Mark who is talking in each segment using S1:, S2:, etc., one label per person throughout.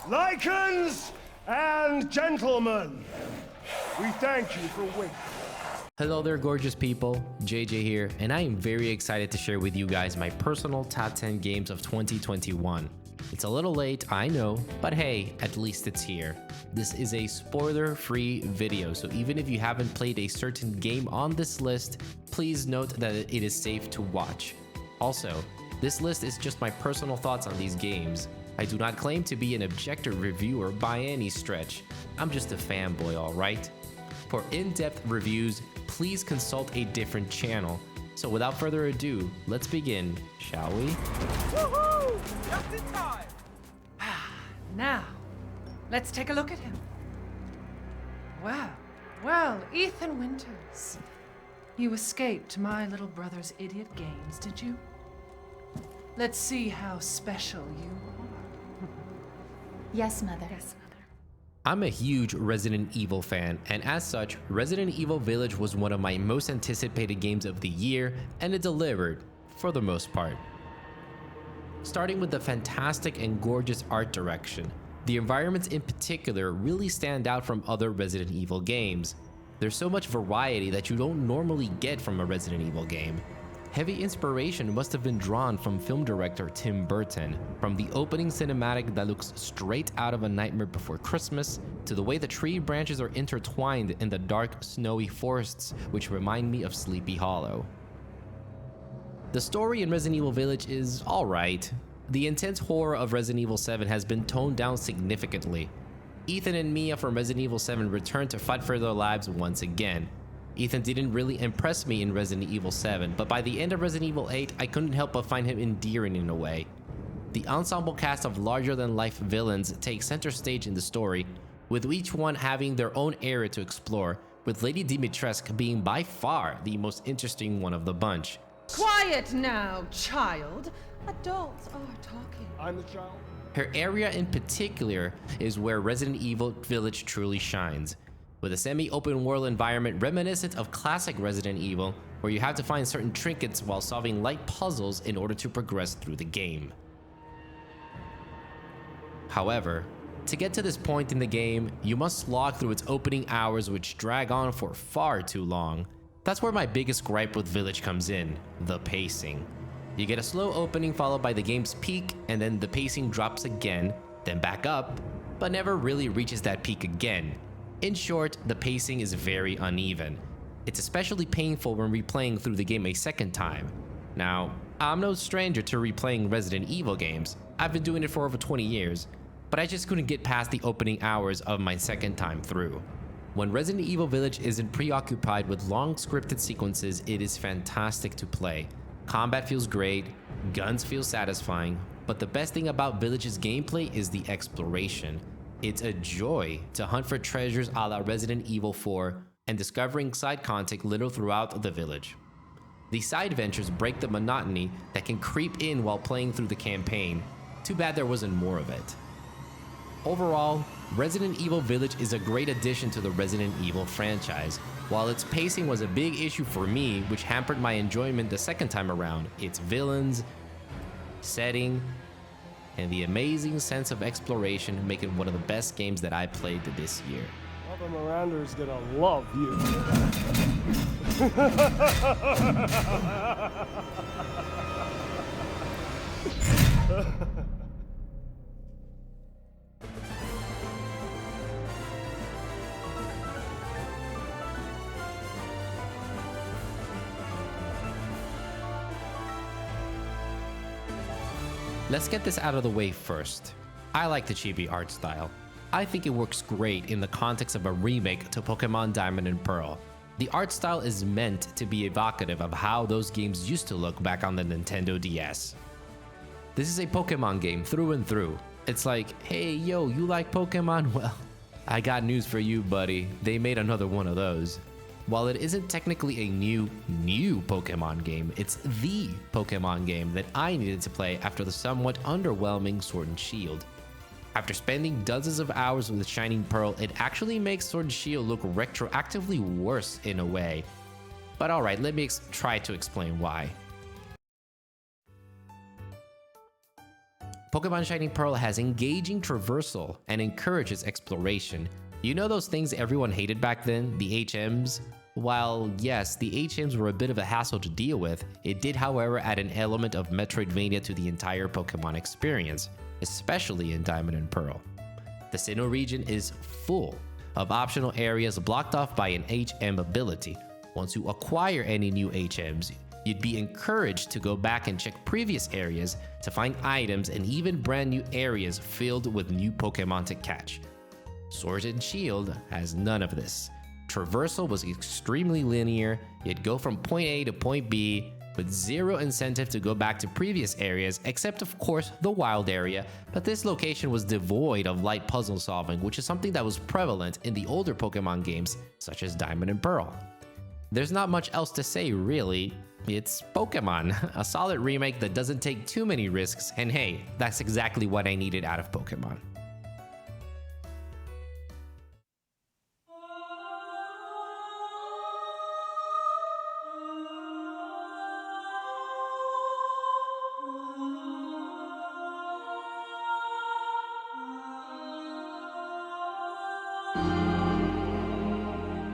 S1: Lycans and gentlemen, we thank you for waiting.
S2: Hello there, gorgeous people. JJ here, and I am very excited to share with you guys my personal top 10 games of 2021. It's a little late, I know, but hey, at least it's here. This is a spoiler-free video, so even if you haven't played a certain game on this list, please note that it is safe to watch. Also, this list is just my personal thoughts on these games. I do not claim to be an objective reviewer by any stretch. I'm just a fanboy, alright? For in-depth reviews, please consult a different channel. So without further ado, let's begin, shall we?
S3: Woohoo! Just in time!
S4: Now, let's take a look at him. Well, Ethan Winters. You escaped my little brother's idiot games, did you? Let's see how special you are.
S5: Yes, Mother.
S2: I'm a huge Resident Evil fan, and as such, Resident Evil Village was one of my most anticipated games of the year, and it delivered, for the most part. Starting with the fantastic and gorgeous art direction, the environments in particular really stand out from other Resident Evil games. There's so much variety that you don't normally get from a Resident Evil game. Heavy inspiration must have been drawn from film director Tim Burton, from the opening cinematic that looks straight out of A Nightmare Before Christmas, to the way the tree branches are intertwined in the dark, snowy forests, which remind me of Sleepy Hollow. The story in Resident Evil Village is alright. The intense horror of Resident Evil 7 has been toned down significantly. Ethan and Mia from Resident Evil 7 return to fight for their lives once again. Ethan didn't really impress me in Resident Evil 7, but by the end of Resident Evil 8, I couldn't help but find him endearing in a way. The ensemble cast of larger-than-life villains take center stage in the story, with each one having their own area to explore, with Lady Dimitrescu being by far the most interesting one of the bunch.
S4: Quiet now, child. Adults are talking.
S1: I'm the child.
S2: Her area in particular is where Resident Evil Village truly shines, with a semi-open world environment reminiscent of classic Resident Evil, where you have to find certain trinkets while solving light puzzles in order to progress through the game. However, to get to this point in the game, you must slog through its opening hours, which drag on for far too long. That's where my biggest gripe with Village comes in, the pacing. You get a slow opening followed by the game's peak, and then the pacing drops again, then back up, but never really reaches that peak again. In short, the pacing is very uneven. It's especially painful when replaying through the game a second time. Now, I'm no stranger to replaying Resident Evil games. I've been doing it for over 20 years, but I just couldn't get past the opening hours of my second time through. When Resident Evil Village isn't preoccupied with long scripted sequences, it is fantastic to play. Combat feels great, guns feel satisfying, but the best thing about Village's gameplay is the exploration. It's a joy to hunt for treasures a la Resident Evil 4 and discovering side content little throughout the village. These side ventures break the monotony that can creep in while playing through the campaign. Too bad there wasn't more of it. Overall, Resident Evil Village is a great addition to the Resident Evil franchise. While its pacing was a big issue for me, which hampered my enjoyment the second time around, its villains, setting, and the amazing sense of exploration make it one of the best games that I played this year.
S1: Mother Miranda's gonna love you.
S2: Let's get this out of the way first. I like the chibi art style. I think it works great in the context of a remake to Pokemon Diamond and Pearl. The art style is meant to be evocative of how those games used to look back on the Nintendo DS. This is a Pokemon game through and through. It's like, hey yo, you like Pokemon? Well, I got news for you, buddy. They made another one of those. While it isn't technically a new Pokemon game, it's the Pokemon game that I needed to play after the somewhat underwhelming Sword and Shield. After spending dozens of hours with Shining Pearl, it actually makes Sword and Shield look retroactively worse in a way. But alright, let me try to explain why. Pokemon Shining Pearl has engaging traversal and encourages exploration. You know those things everyone hated back then, the HMs? While yes, the HMs were a bit of a hassle to deal with, it did however add an element of Metroidvania to the entire Pokemon experience, especially in Diamond and Pearl. The Sinnoh region is full of optional areas blocked off by an HM ability. Once you acquire any new HMs, you'd be encouraged to go back and check previous areas to find items and even brand new areas filled with new Pokemon to catch. Sword and Shield has none of this. Traversal was extremely linear, you'd go from point A to point B with zero incentive to go back to previous areas except of course the wild area, but this location was devoid of light puzzle solving, which is something that was prevalent in the older Pokemon games such as Diamond and Pearl. There's not much else to say really, it's Pokemon, a solid remake that doesn't take too many risks, and hey, that's exactly what I needed out of Pokemon.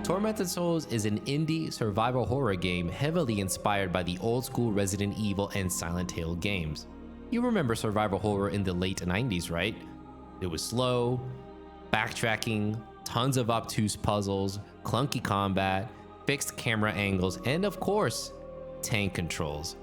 S2: Tormented Souls is an indie survival horror game heavily inspired by the old school Resident Evil and Silent Hill games. You remember survival horror in the late 90s, right? It was slow, backtracking, tons of obtuse puzzles, clunky combat, fixed camera angles, and of course, tank controls.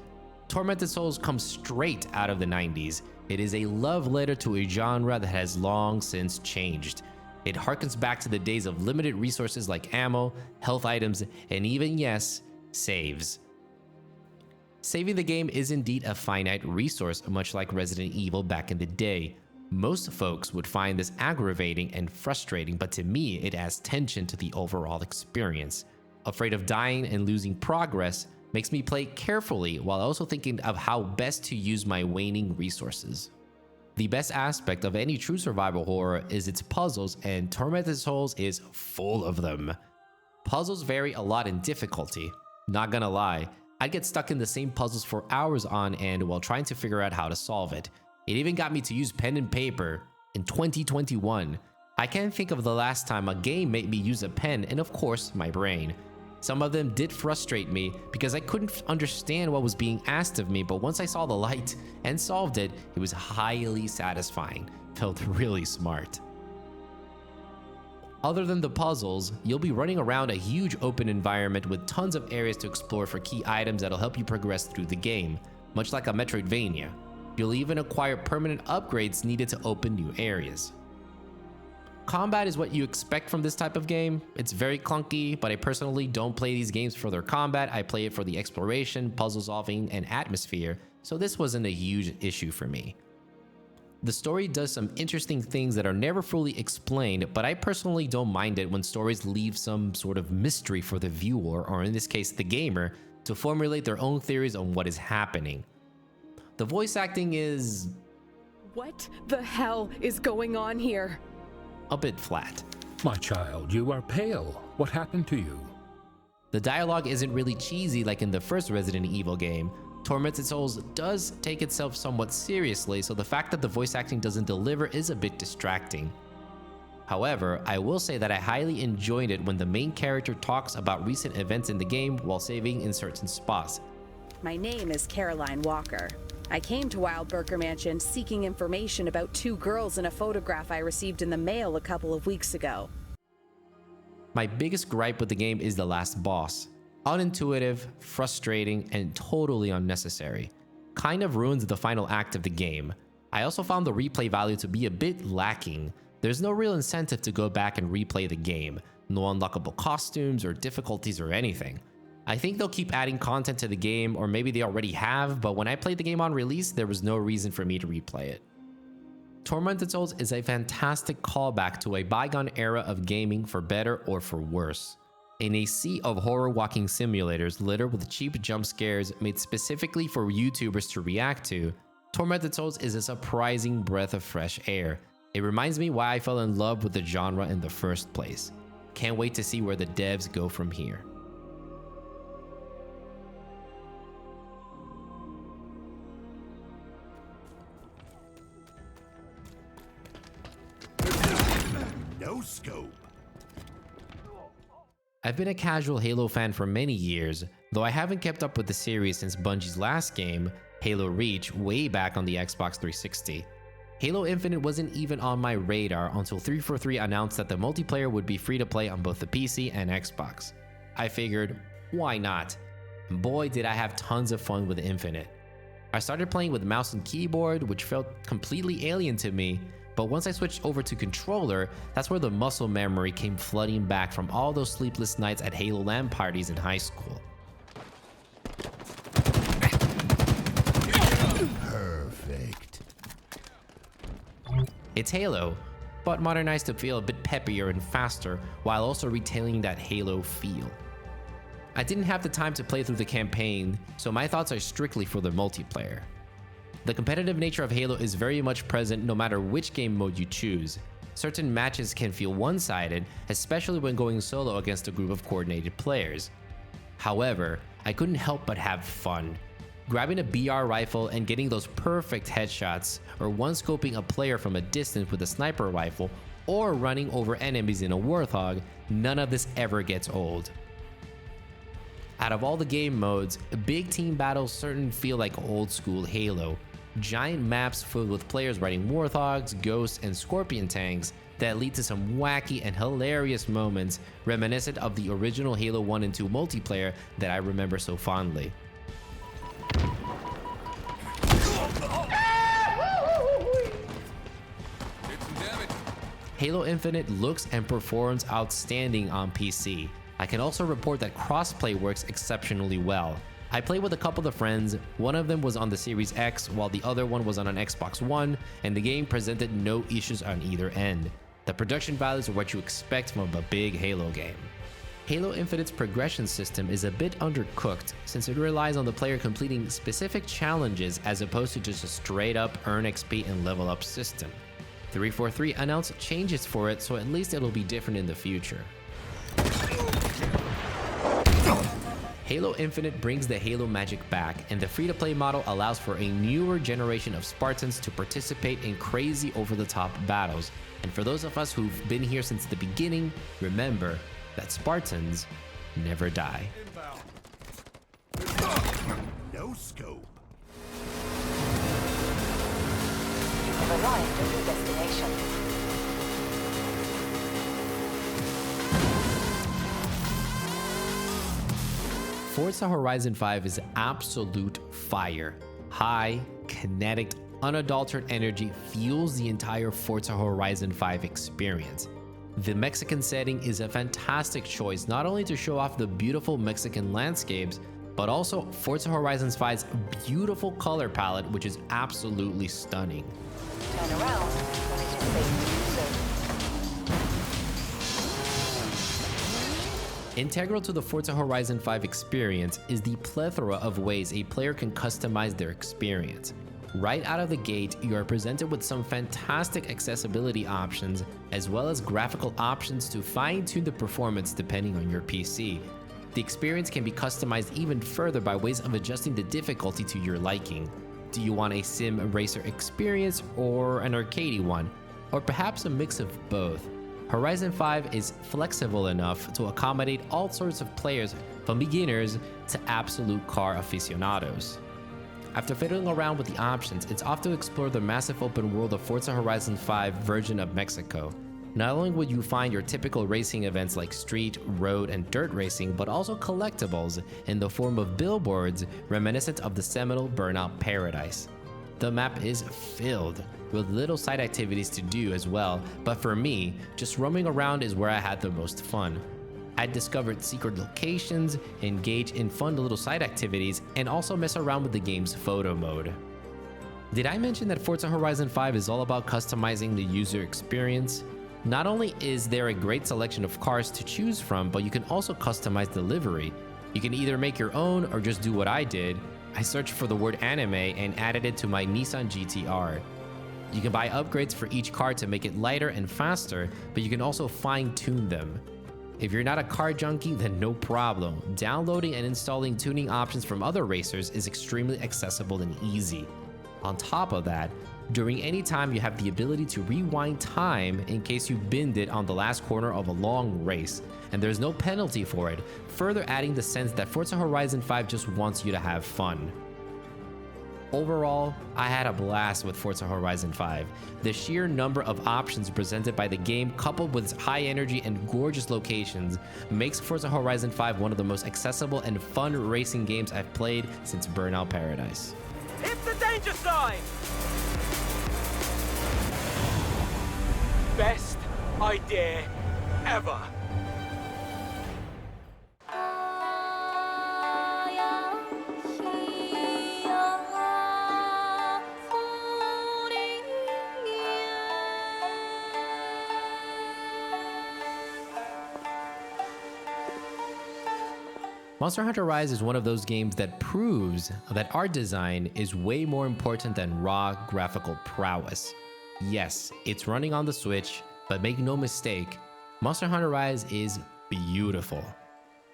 S2: Tormented Souls comes straight out of the 90s. It is a love letter to a genre that has long since changed. It harkens back to the days of limited resources like ammo, health items, and even, yes, saves. Saving the game is indeed a finite resource, much like Resident Evil back in the day. Most folks would find this aggravating and frustrating, but to me, it adds tension to the overall experience. Afraid of dying and losing progress makes me play carefully while also thinking of how best to use my waning resources. The best aspect of any true survival horror is its puzzles, and Tormented Souls is full of them. Puzzles vary a lot in difficulty. Not gonna lie, I'd get stuck in the same puzzles for hours on end while trying to figure out how to solve it. It even got me to use pen and paper in 2021. I can't think of the last time a game made me use a pen and of course my brain. Some of them did frustrate me because I couldn't understand what was being asked of me, but once I saw the light and solved it, it was highly satisfying. Felt really smart. Other than the puzzles, you'll be running around a huge open environment with tons of areas to explore for key items that'll help you progress through the game, much like a Metroidvania. You'll even acquire permanent upgrades needed to open new areas. Combat is what you expect from this type of game. It's very clunky, but I personally don't play these games for their combat. I play it for the exploration, puzzle solving, and atmosphere, so this wasn't a huge issue for me. The story does some interesting things that are never fully explained, but I personally don't mind it when stories leave some sort of mystery for the viewer, or in this case the gamer, to formulate their own theories on what is happening. The voice acting is
S6: What the hell is going on here?
S2: a bit flat.
S7: My child, you are pale. What happened to you?
S2: The dialogue isn't really cheesy like in the first Resident Evil game. Tormented Souls does take itself somewhat seriously, so the fact that the voice acting doesn't deliver is a bit distracting. However, I will say that I highly enjoyed it when the main character talks about recent events in the game while saving in certain spots.
S8: My name is Caroline Walker. I came to Wildberger Mansion seeking information about 2 girls in a photograph I received in the mail a couple of weeks ago.
S2: My biggest gripe with the game is the last boss. Unintuitive, frustrating, and totally unnecessary. Kind of ruins the final act of the game. I also found the replay value to be a bit lacking. There's no real incentive to go back and replay the game. No unlockable costumes or difficulties or anything. I think they'll keep adding content to the game, or maybe they already have, but when I played the game on release, there was no reason for me to replay it. Tormented Souls is a fantastic callback to a bygone era of gaming for better or for worse. In a sea of horror walking simulators littered with cheap jump scares made specifically for YouTubers to react to, Tormented Souls is a surprising breath of fresh air. It reminds me why I fell in love with the genre in the first place. Can't wait to see where the devs go from here.
S9: No scope.
S2: I've been a casual Halo fan for many years, though I haven't kept up with the series since Bungie's last game, Halo Reach, way back on the Xbox 360. Halo Infinite wasn't even on my radar until 343 announced that the multiplayer would be free to play on both the PC and Xbox. I figured, why not? And boy did I have tons of fun with Infinite. I started playing with mouse and keyboard, which felt completely alien to me, but once I switched over to controller, that's where the muscle memory came flooding back from all those sleepless nights at Halo LAN parties in high school.
S9: Perfect.
S2: It's Halo, but modernized to feel a bit peppier and faster while also retaining that Halo feel. I didn't have the time to play through the campaign, so my thoughts are strictly for the multiplayer. The competitive nature of Halo is very much present no matter which game mode you choose. Certain matches can feel one-sided, especially when going solo against a group of coordinated players. However, I couldn't help but have fun. Grabbing a BR rifle and getting those perfect headshots, or one-scoping a player from a distance with a sniper rifle, or running over enemies in a Warthog, none of this ever gets old. Out of all the game modes, big team battles certainly feel like old school Halo. Giant maps filled with players riding Warthogs, Ghosts, and Scorpion tanks that lead to some wacky and hilarious moments reminiscent of the original Halo 1 and 2 multiplayer that I remember so fondly. Halo Infinite looks and performs outstanding on PC. I can also report that crossplay works exceptionally well. I played with a couple of friends, one of them was on the Series X while the other one was on an Xbox One, and the game presented no issues on either end. The production values are what you expect from a big Halo game. Halo Infinite's progression system is a bit undercooked since it relies on the player completing specific challenges as opposed to just a straight up earn XP and level up system. 343 announced changes for it, so at least it'll be different in the future. Halo Infinite brings the Halo magic back, and the free-to-play model allows for a newer generation of Spartans to participate in crazy over-the-top battles. And for those of us who've been here since the beginning, remember that Spartans never die.
S9: No scope.
S10: You have arrived at your destination.
S2: Forza Horizon 5 is absolute fire. High, kinetic, unadulterated energy fuels the entire Forza Horizon 5 experience. The Mexican setting is a fantastic choice not only to show off the beautiful Mexican landscapes, but also Forza Horizon 5's beautiful color palette, which is absolutely stunning.
S10: Turn around when it is safe to do so.
S2: Integral to the Forza Horizon 5 experience is the plethora of ways a player can customize their experience. Right out of the gate, you are presented with some fantastic accessibility options, as well as graphical options to fine-tune the performance depending on your PC. The experience can be customized even further by ways of adjusting the difficulty to your liking. Do you want a sim racer experience or an arcadey one? Or perhaps a mix of both? Horizon 5 is flexible enough to accommodate all sorts of players, from beginners to absolute car aficionados. After fiddling around with the options, it's off to explore the massive open world of Forza Horizon 5 version of Mexico. Not only would you find your typical racing events like street, road, and dirt racing, but also collectibles in the form of billboards reminiscent of the seminal Burnout Paradise. The map is filled with little side activities to do as well, but for me, just roaming around is where I had the most fun. I discovered secret locations, engage in fun little side activities, and also mess around with the game's photo mode. Did I mention that Forza Horizon 5 is all about customizing the user experience? Not only is there a great selection of cars to choose from, but you can also customize the livery. You can either make your own or just do what I did. I searched for the word anime and added it to my Nissan GT-R. You can buy upgrades for each car to make it lighter and faster, but you can also fine-tune them. If you're not a car junkie, then no problem. Downloading and installing tuning options from other racers is extremely accessible and easy. On top of that, During any time, you have the ability to rewind time in case you binned it on the last corner of a long race, and there's no penalty for it, further adding the sense that Forza Horizon 5 just wants you to have fun. Overall, I had a blast with Forza Horizon 5. The sheer number of options presented by the game, coupled with its high energy and gorgeous locations, makes Forza Horizon 5 one of the most accessible and fun racing games I've played since Burnout Paradise.
S3: Hit the danger sign! Best idea ever.
S2: Monster Hunter Rise is one of those games that proves that art design is way more important than raw graphical prowess. Yes, it's running on the Switch, but make no mistake, Monster Hunter Rise is beautiful.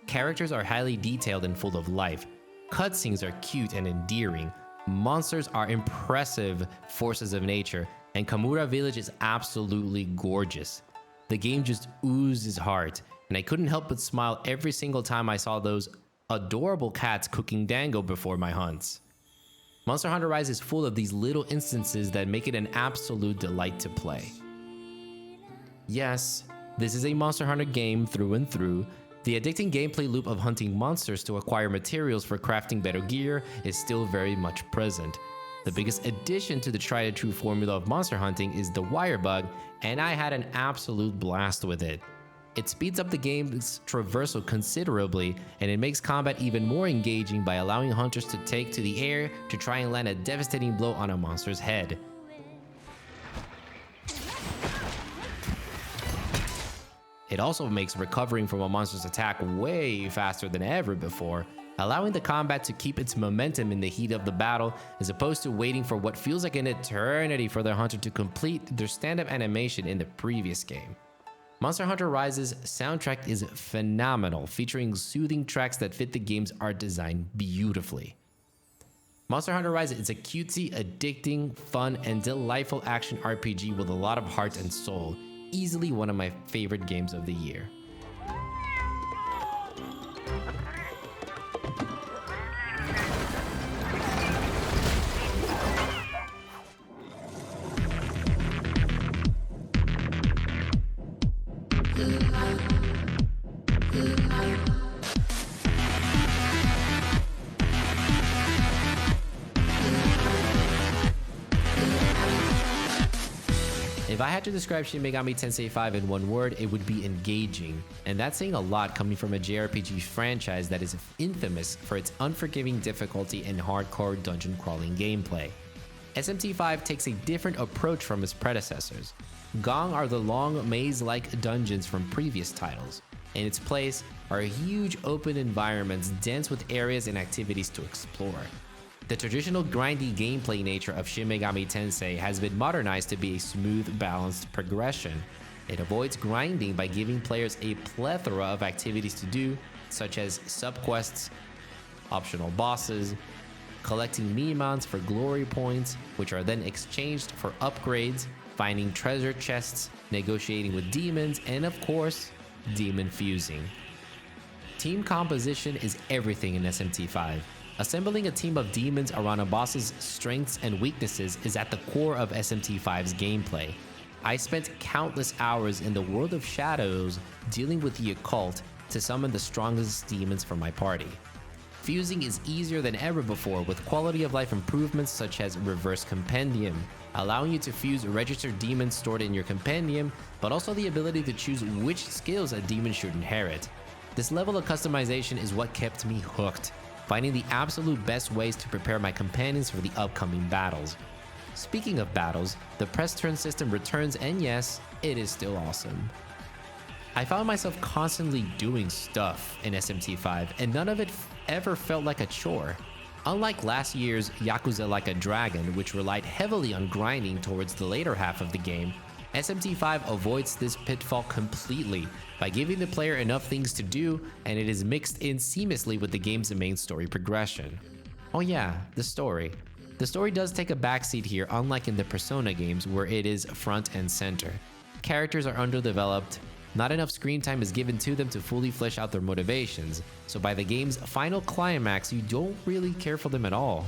S2: Characters are highly detailed and full of life. Cutscenes are cute and endearing. Monsters are impressive forces of nature, and Kamura Village is absolutely gorgeous. The game just oozes heart, and I couldn't help but smile every single time I saw those adorable cats cooking dango before my hunts. Monster Hunter Rise is full of these little instances that make it an absolute delight to play. Yes, this is a Monster Hunter game through and through. The addicting gameplay loop of hunting monsters to acquire materials for crafting better gear is still very much present. The biggest addition to the tried and true formula of monster hunting is the wire bug, and I had an absolute blast with it. It speeds up the game's traversal considerably, and it makes combat even more engaging by allowing hunters to take to the air to try and land a devastating blow on a monster's head. It also makes recovering from a monster's attack way faster than ever before, allowing the combat to keep its momentum in the heat of the battle as opposed to waiting for what feels like an eternity for the hunter to complete their stand-up animation in the previous game. Monster Hunter Rise's soundtrack is phenomenal, featuring soothing tracks that fit the game's art design beautifully. Monster Hunter Rise is a cutesy, addicting, fun, and delightful action RPG with a lot of heart and soul, easily one of my favorite games of the year. If I had to describe Shin Megami Tensei 5 in one word, it would be engaging, and that's saying a lot coming from a JRPG franchise that is infamous for its unforgiving difficulty and hardcore dungeon crawling gameplay. SMT5 takes a different approach from its predecessors. Gong are the long maze-like dungeons from previous titles. In its place are huge open environments dense with areas and activities to explore. The traditional grindy gameplay nature of Shin Megami Tensei has been modernized to be a smooth, balanced progression. It avoids grinding by giving players a plethora of activities to do, such as subquests, optional bosses, collecting Miimans for glory points, which are then exchanged for upgrades, finding treasure chests, negotiating with demons, and of course, demon fusing. Team composition is everything in SMT5. Assembling a team of demons around a boss's strengths and weaknesses is at the core of SMT5's gameplay. I spent countless hours in the world of shadows dealing with the occult to summon the strongest demons for my party. Fusing is easier than ever before with quality of life improvements such as Reverse Compendium, allowing you to fuse registered demons stored in your compendium, but also the ability to choose which skills a demon should inherit. This level of customization is what kept me hooked, finding the absolute best ways to prepare my companions for the upcoming battles. Speaking of battles, the press turn system returns, and yes, it is still awesome. I found myself constantly doing stuff in SMT5, and none of it ever felt like a chore. Unlike last year's Yakuza Like a Dragon, which relied heavily on grinding towards the later half of the game, SMT5 avoids this pitfall completely by giving the player enough things to do, and it is mixed in seamlessly with the game's main story progression. Oh yeah, the story. The story does take a backseat here, unlike in the Persona games where it is front and center. Characters are underdeveloped, not enough screen time is given to them to fully flesh out their motivations, so by the game's final climax, you don't really care for them at all.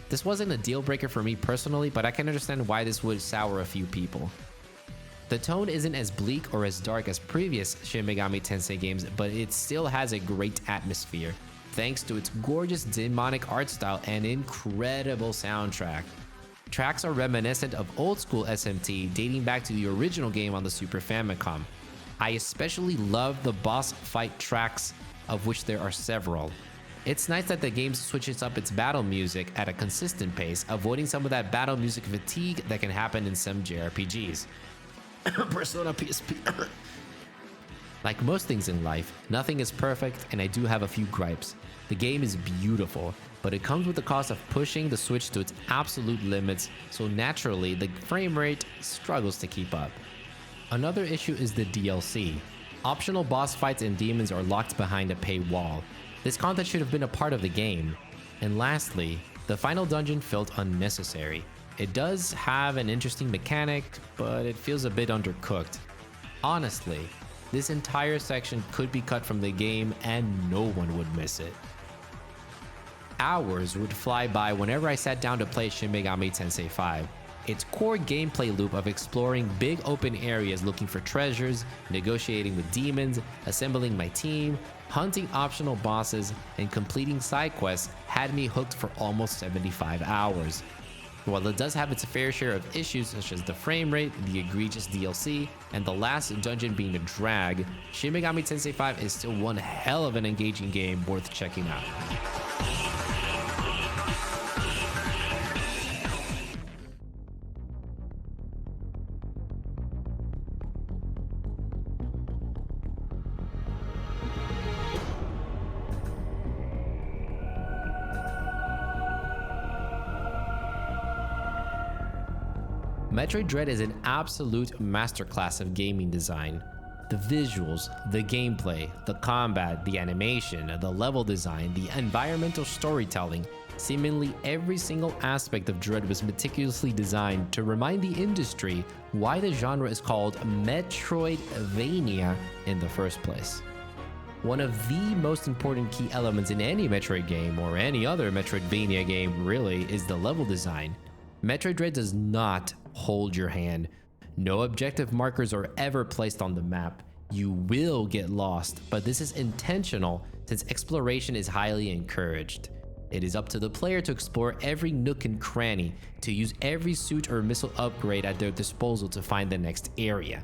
S2: This wasn't a deal breaker for me personally, but I can understand why this would sour a few people. The tone isn't as bleak or as dark as previous Shin Megami Tensei games, but it still has a great atmosphere, thanks to its gorgeous demonic art style and incredible soundtrack. Tracks are reminiscent of old school SMT dating back to the original game on the Super Famicom. I especially love the boss fight tracks, of which there are several. It's nice that the game switches up its battle music at a consistent pace, avoiding some of that battle music fatigue that can happen in some JRPGs. Persona PSP. Like most things in life, nothing is perfect, and I do have a few gripes. The game is beautiful, but it comes with the cost of pushing the Switch to its absolute limits, so naturally the frame rate struggles to keep up. Another issue is the DLC. Optional boss fights and demons are locked behind a paywall. This content should have been a part of the game. And lastly, the final dungeon felt unnecessary. It does have an interesting mechanic, but it feels a bit undercooked. Honestly, this entire section could be cut from the game and no one would miss it. Hours would fly by whenever I sat down to play Shin Megami Tensei 5. Its core gameplay loop of exploring big open areas looking for treasures, negotiating with demons, assembling my team, hunting optional bosses, and completing side quests had me hooked for almost 75 hours. While it does have its fair share of issues such as the frame rate, the egregious DLC, and the last dungeon being a drag, Shin Megami Tensei 5 is still one hell of an engaging game worth checking out. Metroid Dread is an absolute masterclass of gaming design. The visuals, the gameplay, the combat, the animation, the level design, the environmental storytelling, seemingly every single aspect of Dread was meticulously designed to remind the industry why the genre is called Metroidvania in the first place. One of the most important key elements in any Metroid game, or any other Metroidvania game really, is the level design. Metroid Dread does not hold your hand. No objective markers are ever placed on the map. You will get lost, but this is intentional since exploration is highly encouraged. It is up to the player to explore every nook and cranny, to use every suit or missile upgrade at their disposal to find the next area.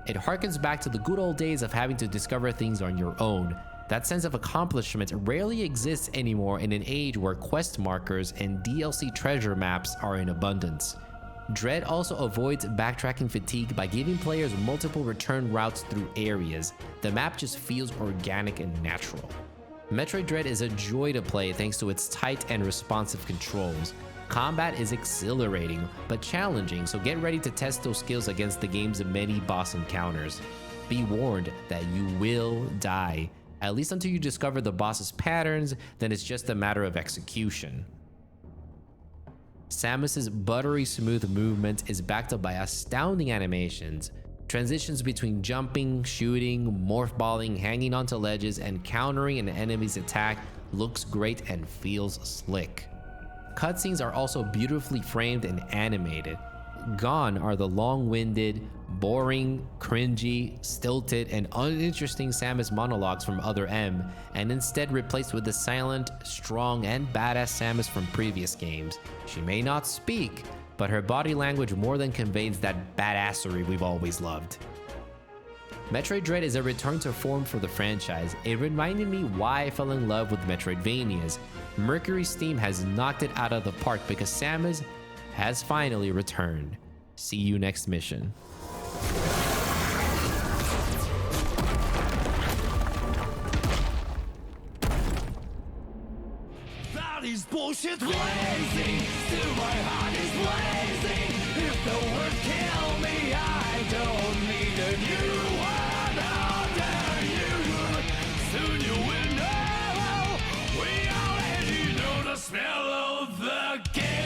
S2: It harkens back to the good old days of having to discover things on your own. That sense of accomplishment rarely exists anymore in an age where quest markers and DLC treasure maps are in abundance. Dread also avoids backtracking fatigue by giving players multiple return routes through areas. The map just feels organic and natural. Metroid Dread is a joy to play thanks to its tight and responsive controls. Combat is exhilarating, but challenging, so get ready to test those skills against the game's many boss encounters. Be warned that you will die, at least until you discover the boss's patterns, then it's just a matter of execution. Samus's buttery smooth movement is backed up by astounding animations. Transitions between jumping, shooting, morph balling, hanging onto ledges, and countering an enemy's attack looks great and feels slick. Cutscenes are also beautifully framed and animated. Gone are the long-winded, boring, cringy, stilted, and uninteresting Samus monologues from Other M, and instead replaced with the silent, strong, and badass Samus from previous games. She may not speak, but her body language more than conveys that badassery we've always loved. Metroid Dread is a return to form for the franchise. It reminded me why I fell in love with Metroidvanias. Mercury Steam has knocked it out of the park because Samus has finally returned. See you next mission.
S9: That is bullshit blazing, still my heart is blazing. If the word kill me, I don't need a new one under you. Soon you will know, we already know the smell of the game.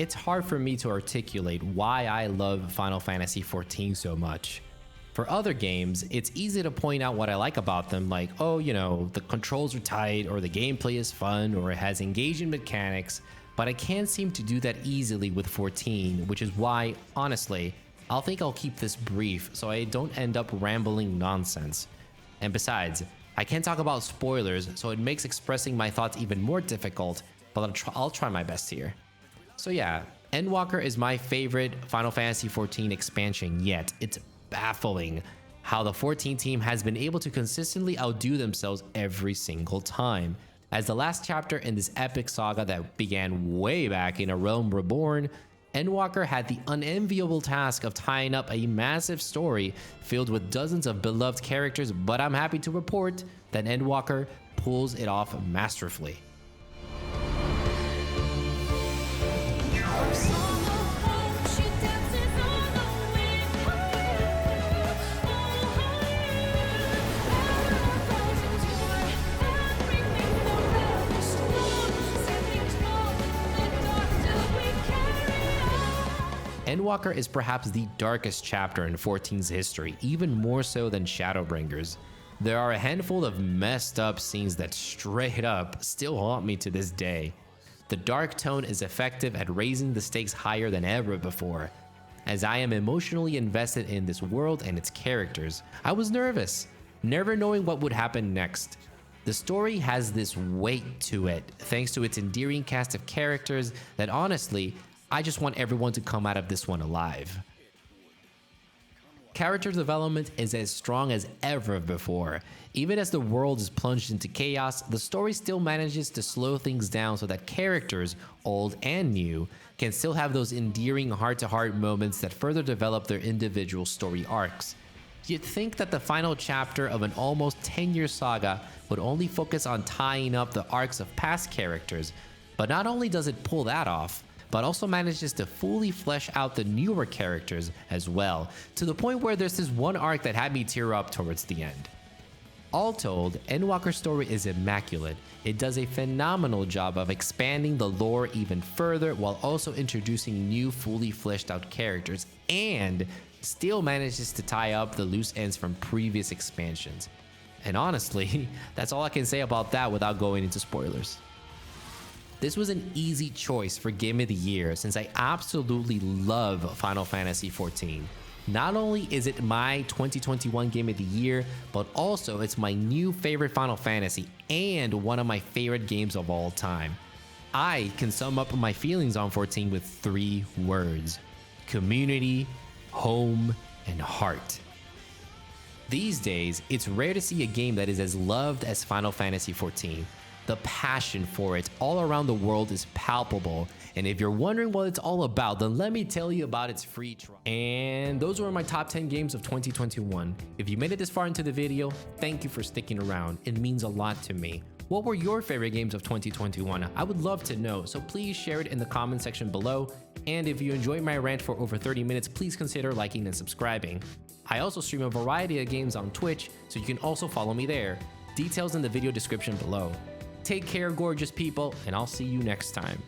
S2: it's hard for me to articulate why I love Final Fantasy XIV so much. For other games, it's easy to point out what I like about them, like, oh, you know, the controls are tight, or the gameplay is fun, or it has engaging mechanics, but I can't seem to do that easily with 14, which is why, honestly, I'll keep this brief so I don't end up rambling nonsense. And besides, I can't talk about spoilers, so it makes expressing my thoughts even more difficult, but I'll try my best here. So yeah, Endwalker is my favorite Final Fantasy XIV expansion yet. It's baffling how the 14 team has been able to consistently outdo themselves every single time. As the last chapter in this epic saga that began way back in A Realm Reborn, Endwalker had the unenviable task of tying up a massive story filled with dozens of beloved characters, but I'm happy to report that Endwalker pulls it off masterfully. Endwalker is perhaps the darkest chapter in 14's history, even more so than Shadowbringers. There are a handful of messed up scenes that straight up still haunt me to this day. The dark tone is effective at raising the stakes higher than ever before. As I am emotionally invested in this world and its characters, I was nervous, never knowing what would happen next. The story has this weight to it, thanks to its endearing cast of characters that honestly, I just want everyone to come out of this one alive. Character development is as strong as ever before. Even as the world is plunged into chaos, the story still manages to slow things down so that characters, old and new, can still have those endearing heart-to-heart moments that further develop their individual story arcs. You'd think that the final chapter of an almost 10-year saga would only focus on tying up the arcs of past characters, but not only does it pull that off, but also manages to fully flesh out the newer characters as well, to the point where there's this one arc that had me tear up towards the end. All told, Endwalker's story is immaculate. It does a phenomenal job of expanding the lore even further while also introducing new fully fleshed out characters, and still manages to tie up the loose ends from previous expansions. And honestly, that's all I can say about that without going into spoilers. This was an easy choice for Game of the Year since I absolutely love Final Fantasy XIV. Not only is it my 2021 Game of the Year, but also it's my new favorite Final Fantasy and one of my favorite games of all time. I can sum up my feelings on 14 with 3 words: community, home, and heart. These days, it's rare to see a game that is as loved as Final Fantasy XIV. The passion for it all around the world is palpable, and if you're wondering what it's all about, then let me tell you about its free trial. And those were my top 10 games of 2021. If you made it this far into the video, thank you for sticking around. It means a lot to me. What were your favorite games of 2021? I would love to know, so please share it in the comment section below. And if you enjoyed my rant for over 30 minutes, please consider liking and subscribing. I also stream a variety of games on Twitch, so you can also follow me there. Details in the video description below. Take care, gorgeous people, and I'll see you next time.